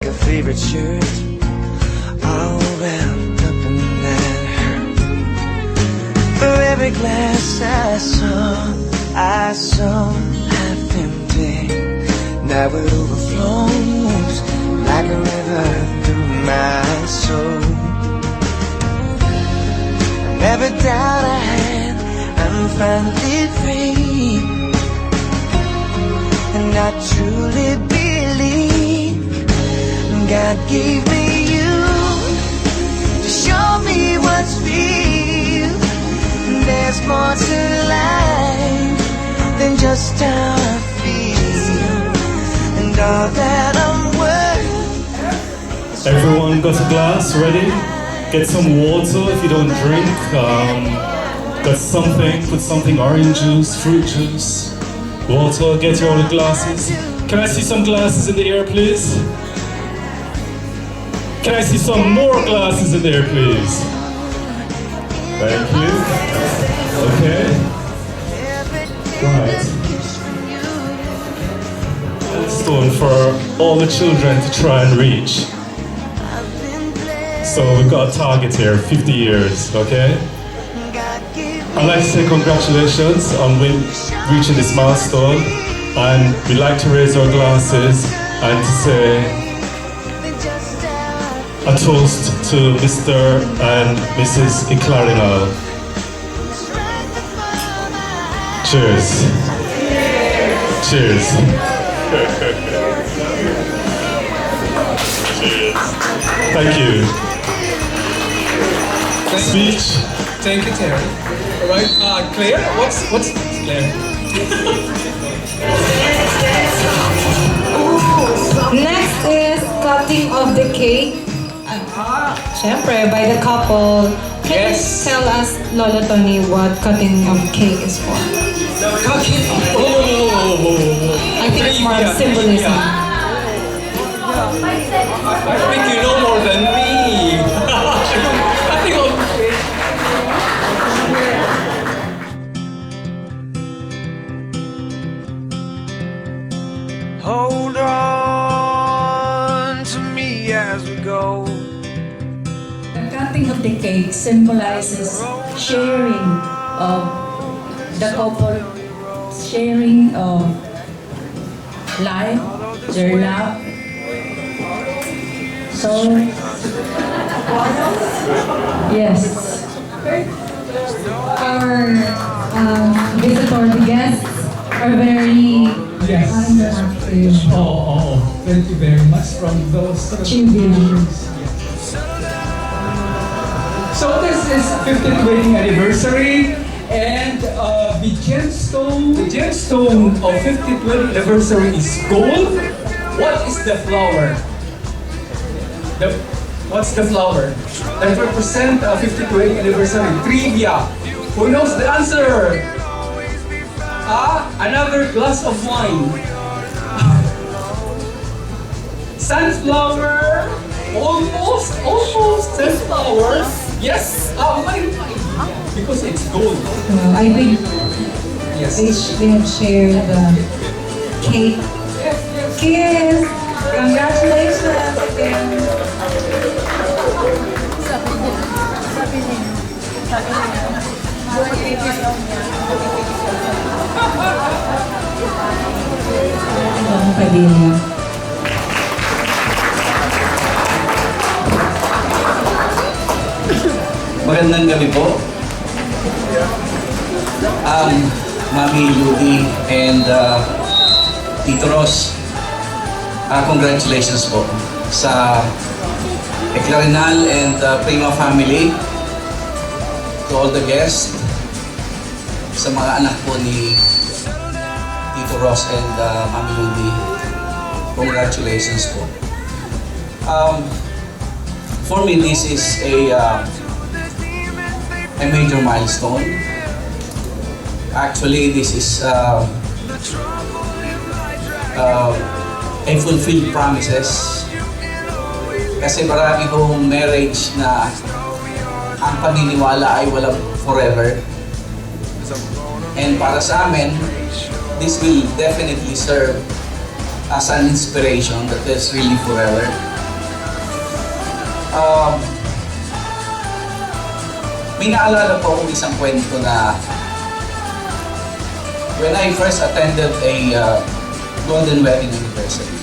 a favorite shirt, all wrapped up in that hurt. For every glass I saw half empty. Now it overflows like a river through my soul. Never doubt I had, I'm finally free, and I truly believe God gave me you to show me what's real. There's more to life than just how I feel, and all that I'm worth. Everyone got a glass ready? Get some water if you don't drink. Got something, put something, orange juice, fruit juice, water, get your other glasses. Can I see some glasses in the air, please? Can I see some more glasses in there, please? Thank you. Okay. Right. Stone for all the children to try and reach. So we've got a target here, 50 years, okay? I'd like to say congratulations on reaching this milestone, and we'd like to raise our glasses and to say a toast to Mr. and Mrs. Iclarinal. Cheers. Cheers. Cheers. Thank you. Speech. Thank you, Terry. All right, Claire, what's Claire? Next is cutting of the cake. Siyempre, by the couple. Can you tell us, Lolo Tony, what cutting of cake is for? Cooking. Oh. I think it's more of symbolism. I think you know more than me. Cutting of cake. Hold on to me as we go. The cutting of the cake symbolizes sharing of the couple, sharing of life, their love. So, yes, our visitor, the guests are very interactive. Thank you very much from those Chibians. So this is 50th wedding anniversary, and the gemstone of 50th wedding anniversary is gold. What is the flower? What's the flower that represent 50th wedding anniversary? Trivia. Who knows the answer? Another glass of wine. Sunflower. Almost sunflower. Yes, why? Because it's gold. I think Yes. they have shared the cake. Kiss! Congratulations again! Ang Padilla. Magandang gabi po. Mami Ludi and Tito Ross, congratulations po sa Eclarinal and Prima family, to all the guests, sa mga anak po ni Tito Ross and Mami Ludi. Congratulations po. For me, this is a major milestone. Actually, this is a fulfilled promises. Kasi marami kong marriage na ang paniniwala ay walang forever. And para sa amin, this will definitely serve as an inspiration that is really forever. May naalala po akong isang kwento na when I first attended a Golden Wedding Anniversary.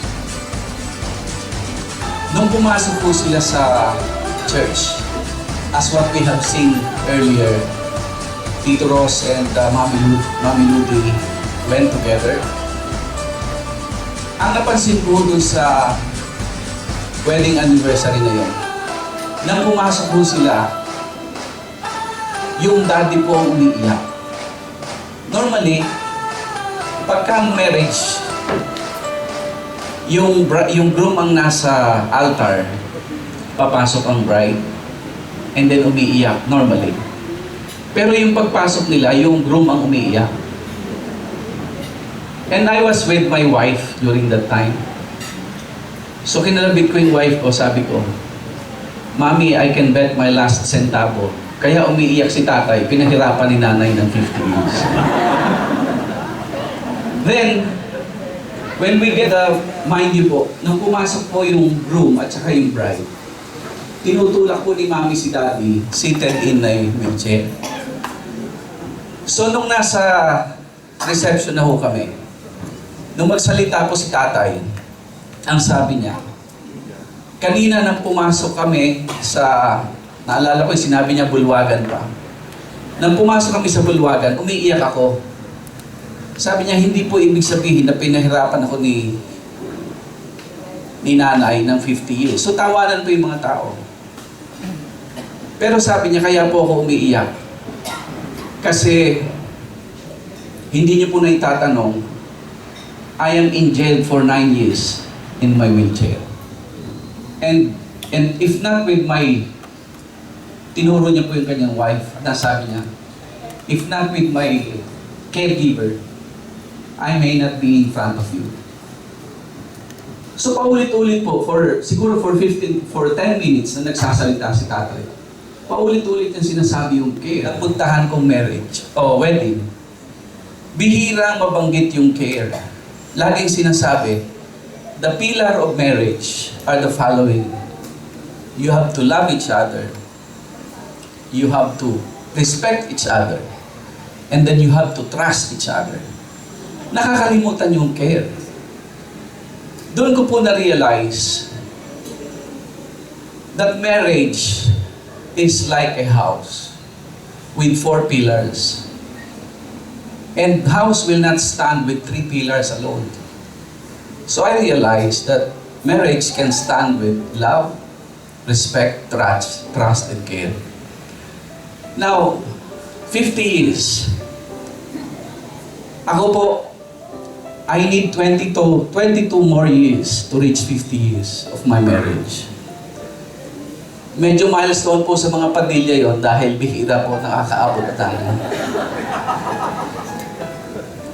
Nung pumasok po sila sa church, as what we have seen earlier, Tito Ross and Mami Ludi went together. Ang napansin po dun sa wedding anniversary na yun, nang pumasok po sila, yung daddy po ang umiiyak. Normally, pagka marriage, yung groom ang nasa altar, papasok ang bride, and then umiiyak, normally. Pero yung pagpasok nila, yung groom ang umiiyak. And I was with my wife during that time. So kinalabit ko yung wife ko, sabi ko, Mami, I can bet my last centavo. Kaya umiiyak si tatay, pinahirapan ni nanay ng 50 years. Then, when we get mind you po, nung pumasok po yung groom at saka yung bride, tinutulak po ni Mami si Daddy, seated in a wheelchair. So, nung nasa reception na ho kami, nung magsalita po si tatay, ang sabi niya, kanina nang pumasok kami sa, naalala ko, sinabi niya bulwagan pa. Nang pumasok kami sa bulwagan, umiiyak ako. Sabi niya, hindi po ibig sabihin na pinahirapan ako ni nanay ng 50 years. So tawanan po yung mga tao. Pero sabi niya, kaya po ako umiiyak. Kasi hindi niyo po na itatanong, I am in jail for 9 years in my wheelchair. And if not with my, tinuro niya po yung kanyang wife, at nasabi niya, if not with my caregiver, I may not be in front of you. So paulit-ulit po, siguro for 10 minutes na nagsasalita si tatay. Paulit-ulit yung sinasabi yung care. Napuntahan kong marriage, o wedding. Bihirang mabanggit yung care. Laging sinasabi, the pillar of marriage are the following. You have to love each other. You have to respect each other. And then you have to trust each other. Nakakalimutan yung care. Doon ko po na-realize that marriage is like a house with 4 pillars. And house will not stand with 3 pillars alone. So I realized that marriage can stand with love, respect, trust, and care. Now, 50 years. Ako po, I need 22 more years to reach 50 years of my marriage. Medyo milestone po sa mga Padilla yon dahil bihira po nakakaabot tayo.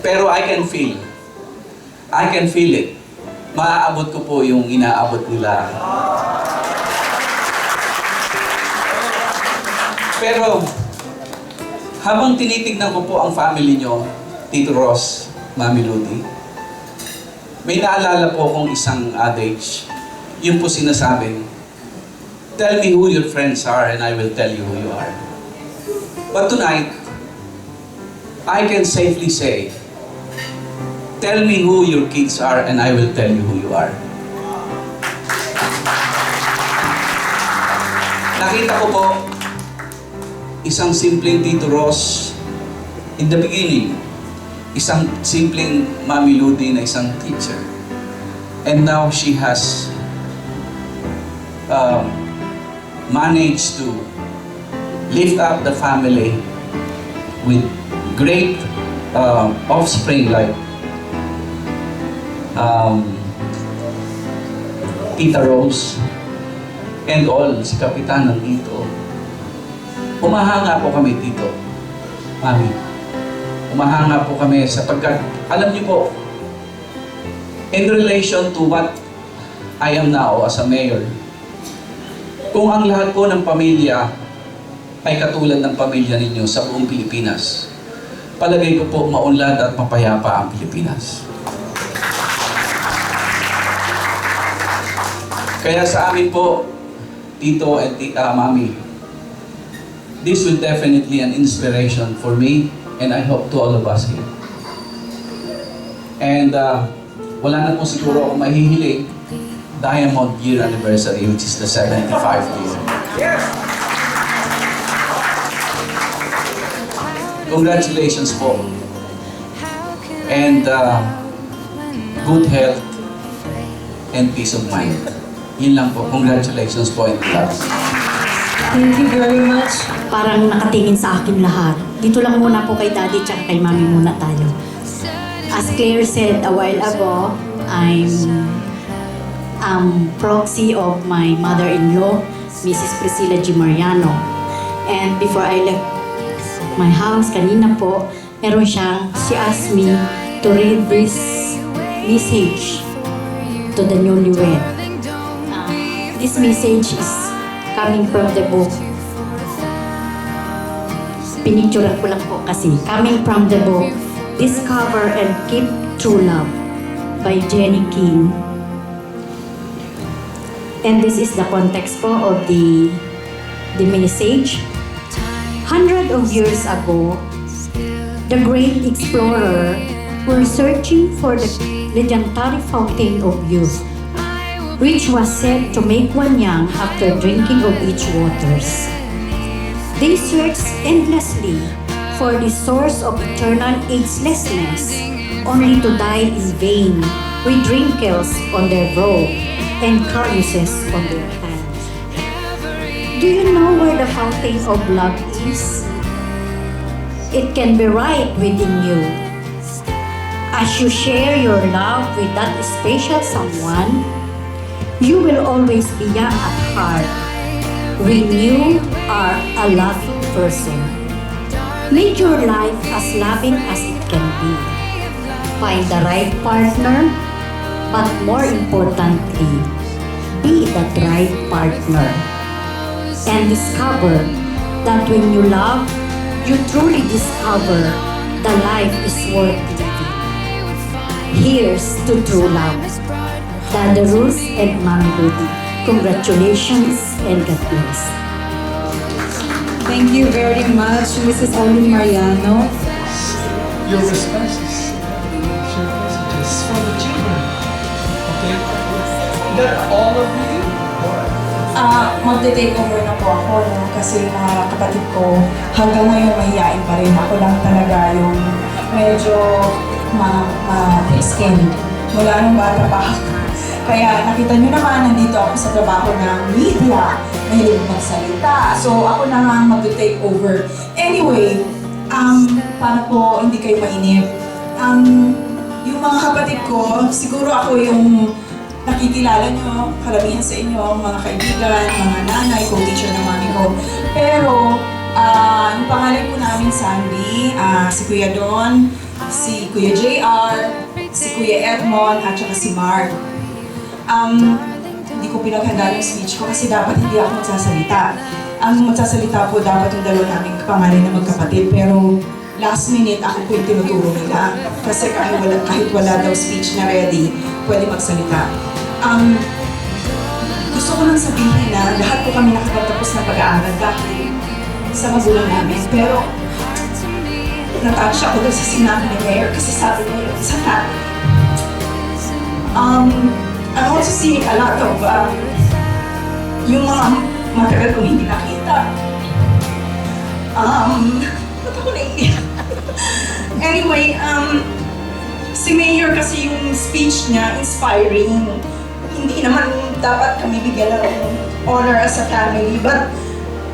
Pero I can feel it. Maaabot ko po yung inaabot nila. Pero, habang tinitignan ko po ang family nyo, Tito Ross, Mami Ludi, may naalala po akong isang adage. Yun po sinasabing, tell me who your friends are and I will tell you who you are. But tonight, I can safely say, tell me who your kids are and I will tell you who you are. Nakita ko po, isang simpleng Tito Ross in the beginning, isang simpleng Mami Ludi na isang teacher. And now she has managed to lift up the family with great offspring like Tita Rose and all, si Kapitan ng dito. Umahanga po kami dito, Mami. Umahanga po kami sapagkat, alam niyo po, in relation to what I am now as a mayor, kung ang lahat po ng pamilya ay katulad ng pamilya ninyo sa buong Pilipinas, palagay ko po maunlad at mapayapa ang Pilipinas. Kaya sa amin po, Tito and Mami. This will definitely an inspiration for me and I hope to all of us here. And wala na po siguro akong mahihiling. Diamond Year Anniversary, which is the 75th year. Congratulations po. And good health and peace of mind. Yun lang po. Congratulations po in advance. Thank you very much. Parang nakatingin sa akin lahat. Dito lang muna po kay Daddy tsaka kay Mami muna tayo. As Claire said a while ago, I'm proxy of my mother-in-law, Mrs. Priscilla G. Mariano. And before I left my house kanina po, she asked me to read this message to the newlywed. This message is coming from the book. Pinicturean ko lang po kasi. Coming from the book, Discover and Keep True Love by Jenny King. And this is the context po of the message. Hundreds of years ago, the great explorer were searching for the legendary fountain of youth, which was said to make one young after drinking of its waters. They searched endlessly for the source of eternal agelessness, only to die in vain with wrinkles on their brow and calluses on their hands. Do you know where the fountain of love is? It can be right within you. As you share your love with that special someone, you will always be young at heart when you are a loving person. Make your life as loving as it can be. Find the right partner, but more importantly, be that right partner. And discover that when you love, you truly discover the life is worth living. Here's to true love. Dada Ruth and Mami Rudy. Congratulations and God bless. Thank you very much, Mrs. Olin Mariano. Your responses, share messages for the children. Okay? That all of you? Magte-take over na po ako, no? Kasi yung mga kapatid ko, hanggang ngayon mahihain pa rin. Ako lang talaga yung medyo ma-skin. Mula nung bata pa ako. Kaya nakita nyo naman, nandito ako sa trabaho ng media. Mahilig magsalita. So ako na nga mag-take over. Anyway, para po hindi kayo mainip. Yung mga kapatid ko, siguro ako yung nakikilala nyo, karamihan sa inyo, mga kaibigan, mga nanay, co-teacher ng mami ko. Pero, yung pangalan po namin Sandy, si Kuya Don, si Kuya JR, si Kuya Edmond, at saka si Mark. Hindi ko pinaghanda yung speech ko kasi dapat hindi ako magsasalita. Ang magsasalita po dapat yung dalawa naming pangalan na magkapatid. Pero last minute ako po yung tinuturo nila. Kasi kahit wala daw speech na ready, pwede magsalita. Gusto ko lang sabihin na lahat po kami nakapagtapos ng pag-aaral dahil sa magulang namin. Pero natouch ako doon sa sinabi ni Mayor kasi sabi niya yun sa natin. I'm also seeing a lot of yung mga matagal kong hindi nakita. Ba't ako naiiyak? Anyway, si Mayor kasi yung speech niya, inspiring. Hindi naman dapat kami bigyan ng honor as a family, but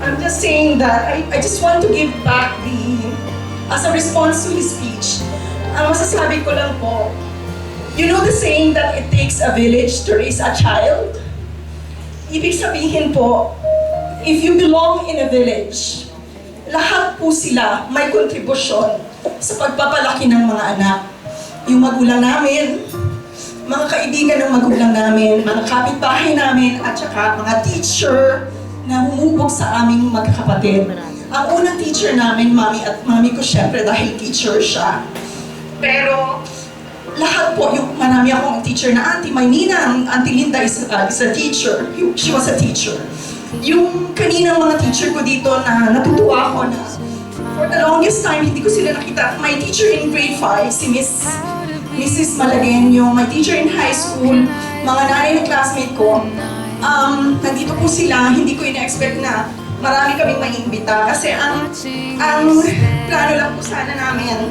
I'm just saying that I just want to give back as a response to his speech. Ang masasabi ko lang po, you know the saying that it takes a village to raise a child? Ibig sabihin po, if you belong in a village, lahat po sila may kontribusyon sa pagpapalaki ng mga anak. Yung magulang namin, mga kaibigan ng magulang namin, mga kapitbahay namin, at saka mga teacher na humubog sa aming magkakapatid. Ang unang teacher namin, mami ko syempre dahil teacher siya. Pero lahat po, yung marami akong teacher na Auntie Maynina, Auntie Linda is a teacher. She was a teacher. yung kaninang mga teacher ko dito na natutuwa ako na for the longest time, hindi ko sila nakita. My teacher in grade 5, si Mrs. Malagueño, my teacher in high school, mga nanay na classmate ko, nandito po sila, hindi ko ina-expect na marami kaming maiimbita. Kasi ang plano lang po sana namin,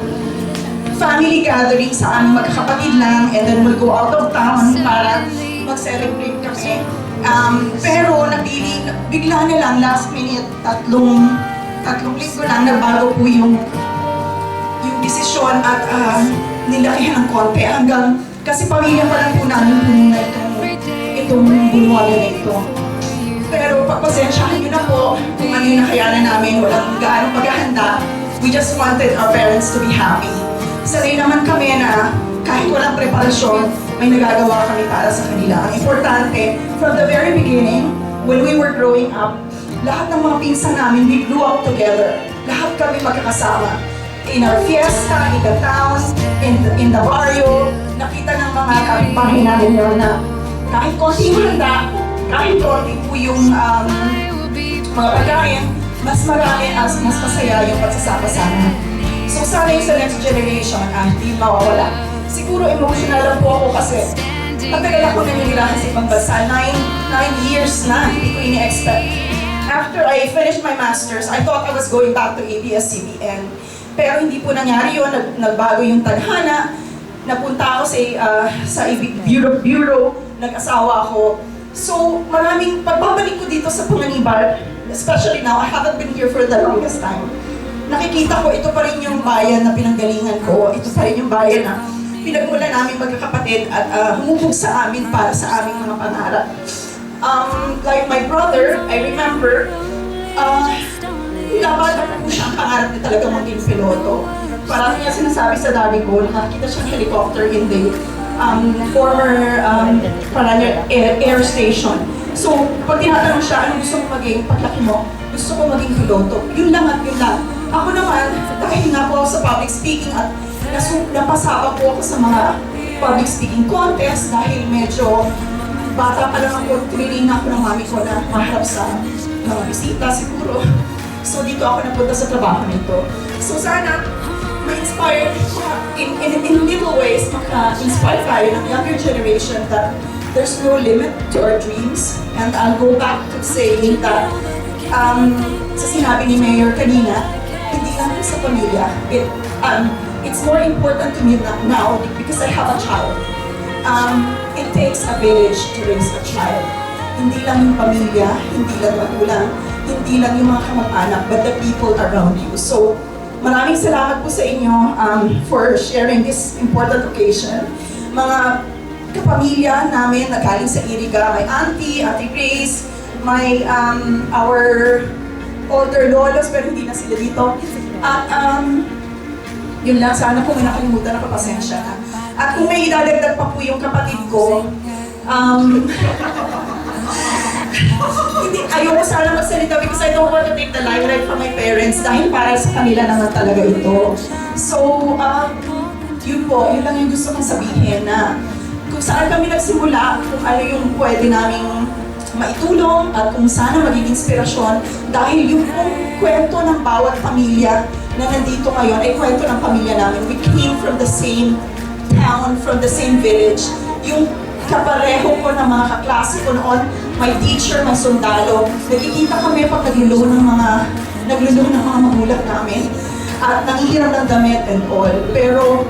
family gathering sa aming magkakapatid lang, and then we'll go out of town para mag-celebrate kami. Pero bigla na lang, last minute, tatlong linggo lang, nagbago po yung desisyon at nilakihan ng konti hanggang, kasi pamilya pa lang po namin po na itong bunuan na ito. Pero pagpasensyahan nyo na po kung ano yung nakayanan namin, walang gaano paghahanda. We just wanted our parents to be happy. Sanay naman kami na kahit walang preparasyon, may nagagawa kami para sa kanila. Ang importante, from the very beginning, when we were growing up, lahat ng mga pinsan namin, we grew up together. Lahat kami magkakasama. In our fiesta, in the town, in the barrio, nakita ng mga kapitbahay namin yun na kahit konting handa, kahit konting po yung mga pagkain, mas marami mas masaya yung pagsasama-sama. So sana yung sa next generation, hindi mawawala. Siguro emotional lang po ako kasi matagal ako naninilahan sa ibang bansa. 9 years na, hindi ko ini-expect. After I finished my master's, I thought I was going back to ABS-CBN. Pero hindi po nangyari yun, nagbago yung tadhana. Napunta ako sa bureau, nag-asawa ako. So maraming pagbabalik ko dito sa Panganiban, especially now, I haven't been here for the longest time. Nakikita ko, ito pa rin yung bayan na pinanggalingan ko. Ito pa rin yung bayan na pinagmulan namin magkakapatid at humubog sa amin para sa aming mga pangarap. Like my brother, I remember, laban po siya ang pangarap niya talaga maging piloto. Parang niya sinasabi sa daddy ko, nakakita siyang helicopter in the former air station. So, pag tinatanong siya, ano gusto mo maging paglaki mo? Gusto ko maging piloto. Yun lang at yun lang. Ako naman, dahil nga po sa public speaking at napasaba po ako sa mga public speaking contest dahil medyo bata pa lang ako, training na ako ng mami ko na maharap sa mga bisita siguro. So dito ako napunta sa trabaho nito. So sana ma-inspire in little ways, maka-inspire tayo ng younger generation that there's no limit to our dreams. And I'll go back to saying that sa sinabi ni Mayor kanina, hindi lang sa pamilya. It's more important to me now because I have a child. It takes a village to raise a child. Hindi lang yung pamilya, hindi lang magulang, hindi lang yung mga kamag-anak, but the people around you. So, maraming salamat po sa inyo for sharing this important occasion. Mga kapamilya namin na galing sa Iriga, my auntie, Auntie Grace, my our older lolos, pero hindi na sila dito. At yun lang, sana kung may nakalimutan na papasensya na. At kung may idadagdag pa po yung kapatid ko, ayoko sana magsalita because I don't want to take the limelight from my parents dahil para sa kanila naman talaga ito. So, yun po, yun lang yung gusto kong sabihin na kung saan kami nagsimula, kung ano yung pwede naming maitulong at kung sana maging inspirasyon dahil yung kwento ng bawat pamilya na nandito ngayon ay kwento ng pamilya namin. We came from the same town, from the same village. Yung kapareho ko ng mga kaklase ko noon, may teacher, may sundalo. Nagkikita kami pag nagluluho ng mga magulang namin at nangihiram ng damit and all. Pero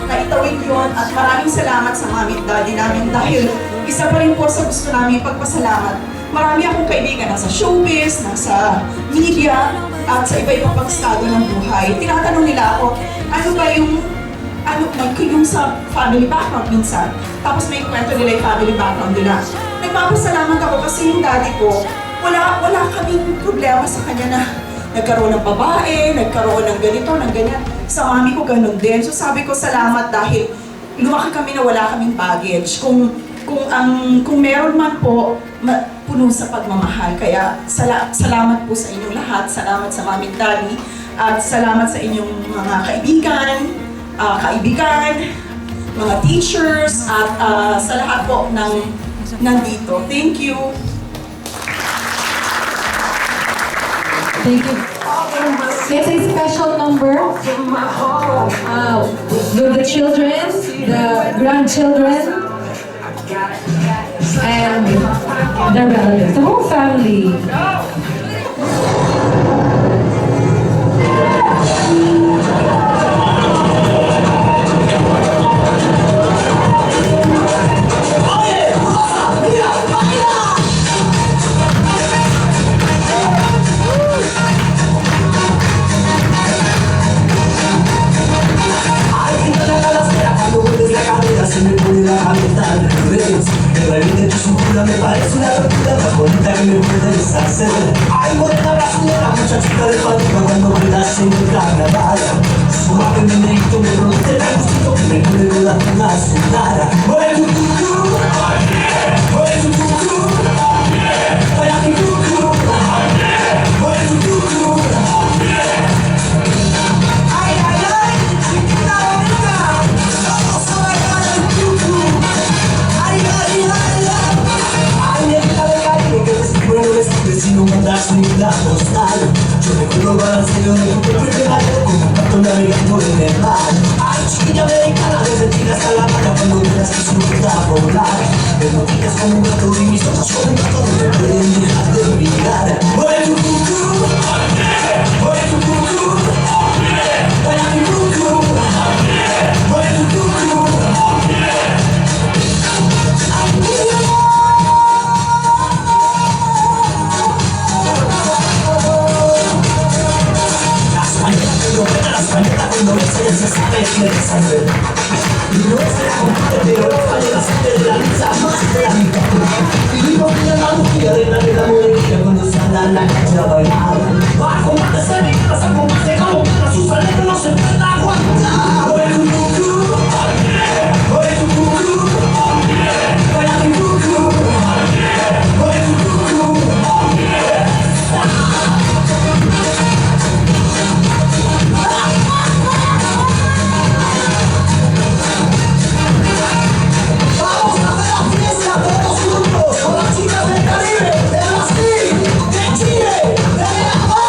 naitawid yun at maraming salamat sa mami at daddy namin dahil isa pa rin po sa gusto namin pagpasalamat. Marami akong kaibigan nasa showbiz, nasa media, at sa iba-ibang pag-estado ng buhay. Tinatanong nila ako, ano ba yung sa family background minsan. Tapos may kwento nila yung family background nila. Nagpapasalamat ako kasi yung daddy ko, wala kaming problema sa kanya na nagkaroon ng babae, nagkaroon ng ganito, ng ganyan. Sa mami ko ganun din. So sabi ko salamat dahil lumaki kami na wala kaming baggage. Kung meron man po, puno sa pagmamahal. Kaya salamat po sa inyong lahat. Salamat sa mami at daddy. At salamat sa inyong mga kaibigan, mga teachers, at sa lahat po ng nandito. Thank you! Thank you. It's a special number with the children, the grandchildren, and the relatives, the whole family. Se me pone la cabeza al revés. El baile de tu cintura me parece una locura más bonita que me puedes hacer. Ay, morena brasilera, muchachita de Fátima, cuando bailas en el carnaval. Suave meneito, me rompe el gustito, que me pone con la tuna sentada. Mueve tu cucú, mueve tu cucú, vaya mi cucú, mueve tu cucú. Ay, ay, ay, chiquita bonita, vamos a bailar el cucú. Ay, ay, ay, ay, ay, neta de calle, que bueno vestir si no mandas ni la postal. Yo recuerdo balanceo de tu primera como un pato navegando en el mar. Ay, chiquilla americana, desde Chile hasta La Habana, cuando miras que su ruta a volar. Me motivas como un gato y mis ojos son un gato, no me pueden dejar de mirar. Mueve tu cucú, mueve tu cucú, vaya mi cucú, mueve tu cucú. Cuando me enseñas a saber que eres sangre. Y no es la comparte, pero la falla la sangre de la lisa más de la vida. Y vivo en la lujía de la mujer cuando sale a la calle a bailar. Bajo más de ser negras, a combate como perras, sus aletas no se pueden aguantar. Oye tu cucú, oye tu cucú, vaya mi cucú, oye tu cucú. Vamos a ver la fiesta todos juntos con las chicas del Caribe, de Brasil, de Chile, de México.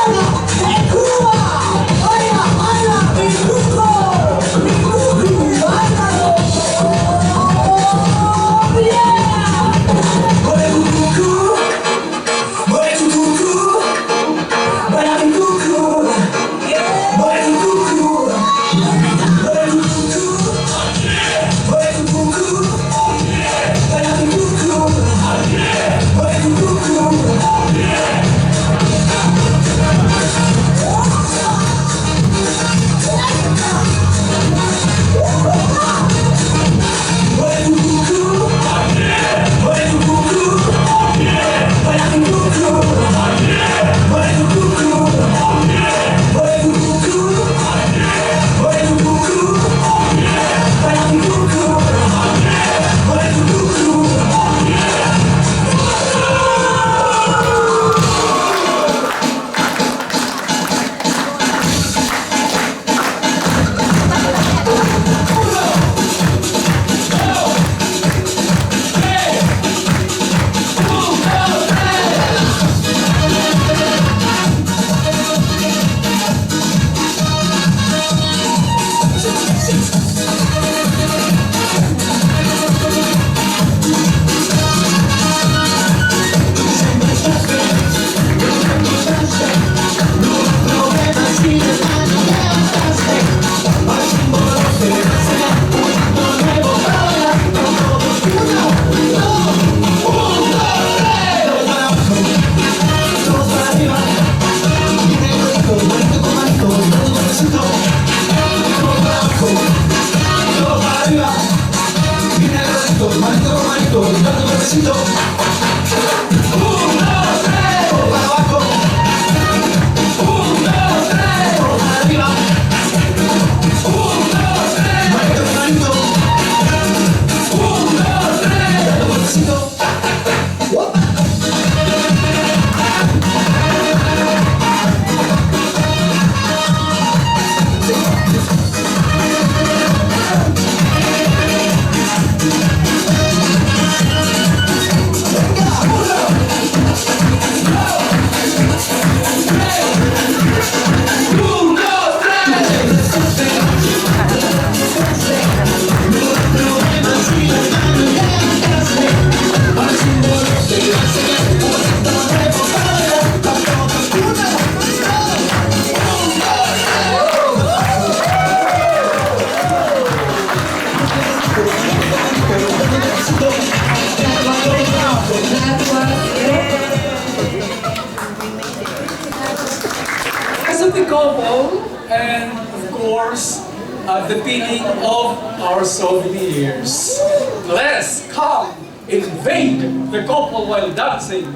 couple, and of course, the feeling of our souvenirs. Let's come invade the couple while dancing.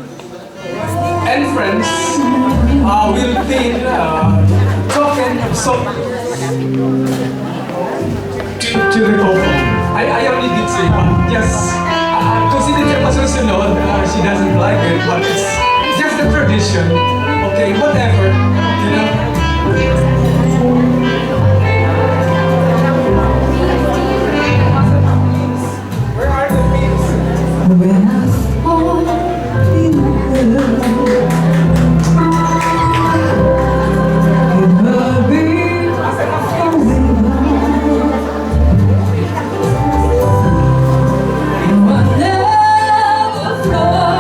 And friends, will pin token of souvenirs to the couple. I only did say, but just, kung hindi siya masusunod, she doesn't like it, but it's just a tradition. Okay, whatever, you know. Where are the pins? When I fall in love, it will be forever. You will never fall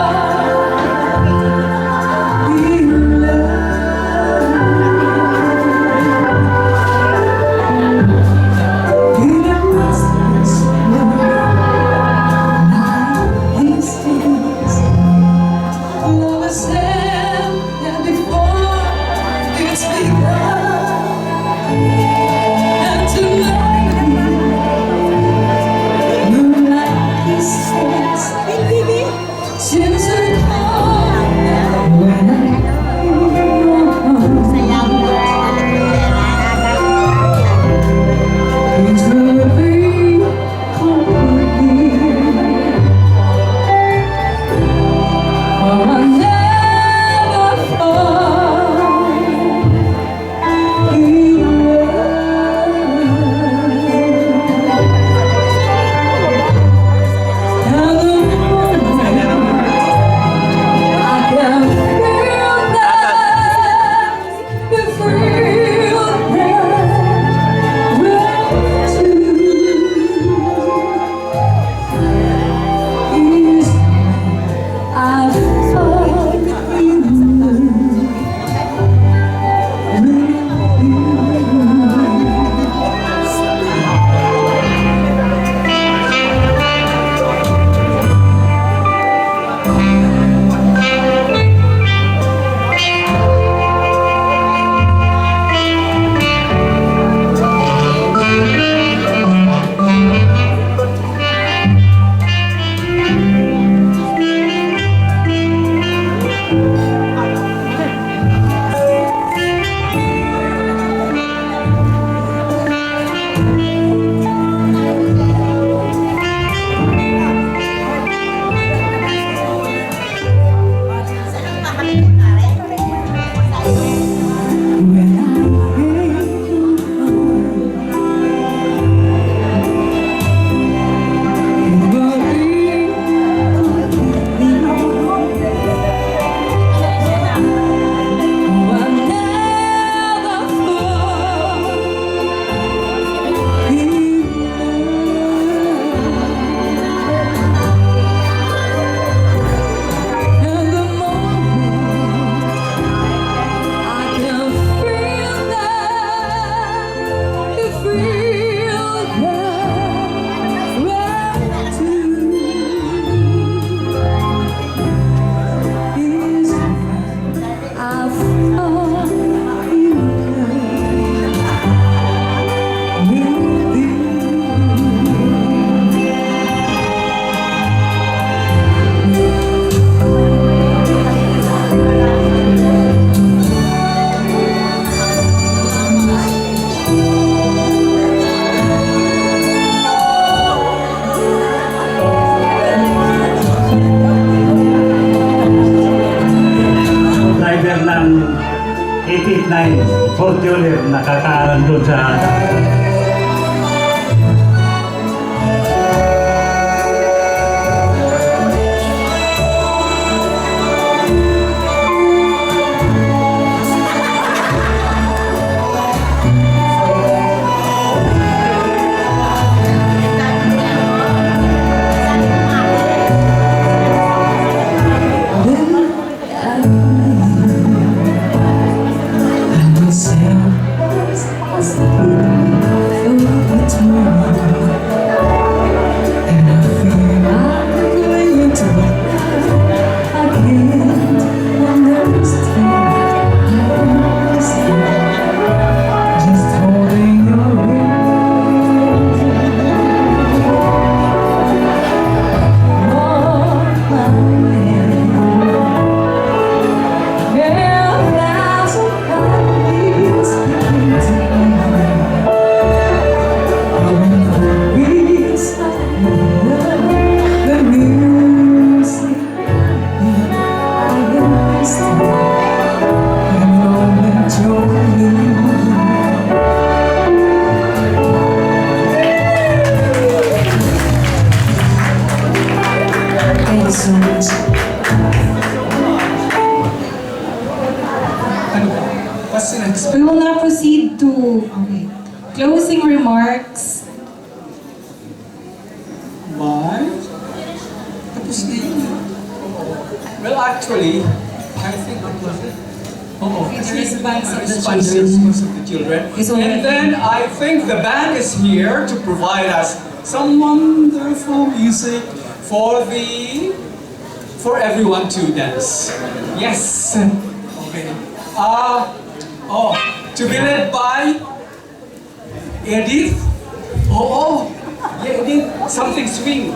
in love. In a restless love is there and before it's begun. And tonight, moonlight kisses since the dawn when it's gonna be complete. I'll never fall in love. And the moment I can feel that, the thrill that runs to is I fall in love. Driver ng 889 Fortuner nakakaaral doon sa I was to, okay, closing remarks. Bye. Tapos na yun. Well, actually, I think that was it. The response of the Responses of the children. Is already- And then I think the band is here to provide us some wonderful music for everyone to dance. Yes. Okay. To be led by Edith. Yeah, Edith, something swing.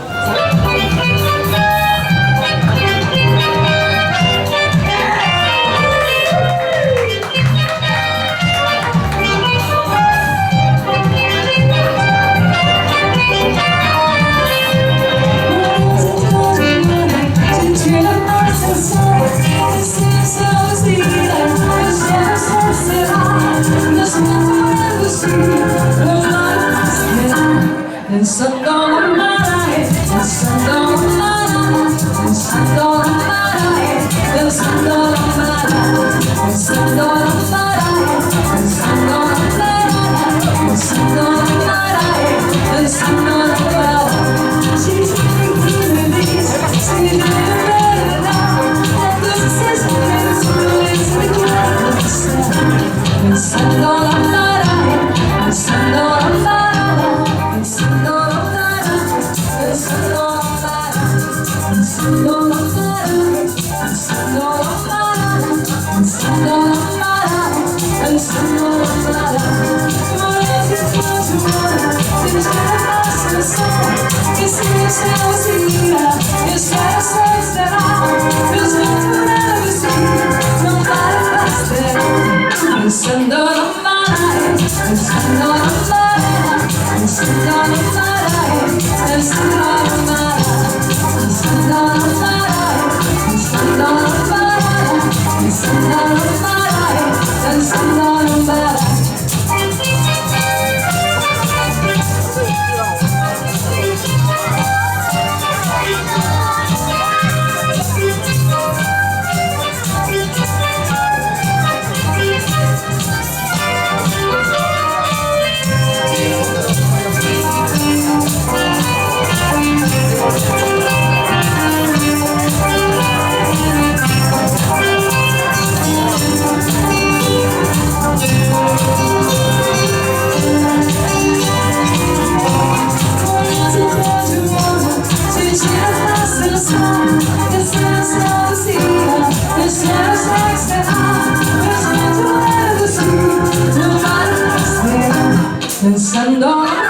Pensando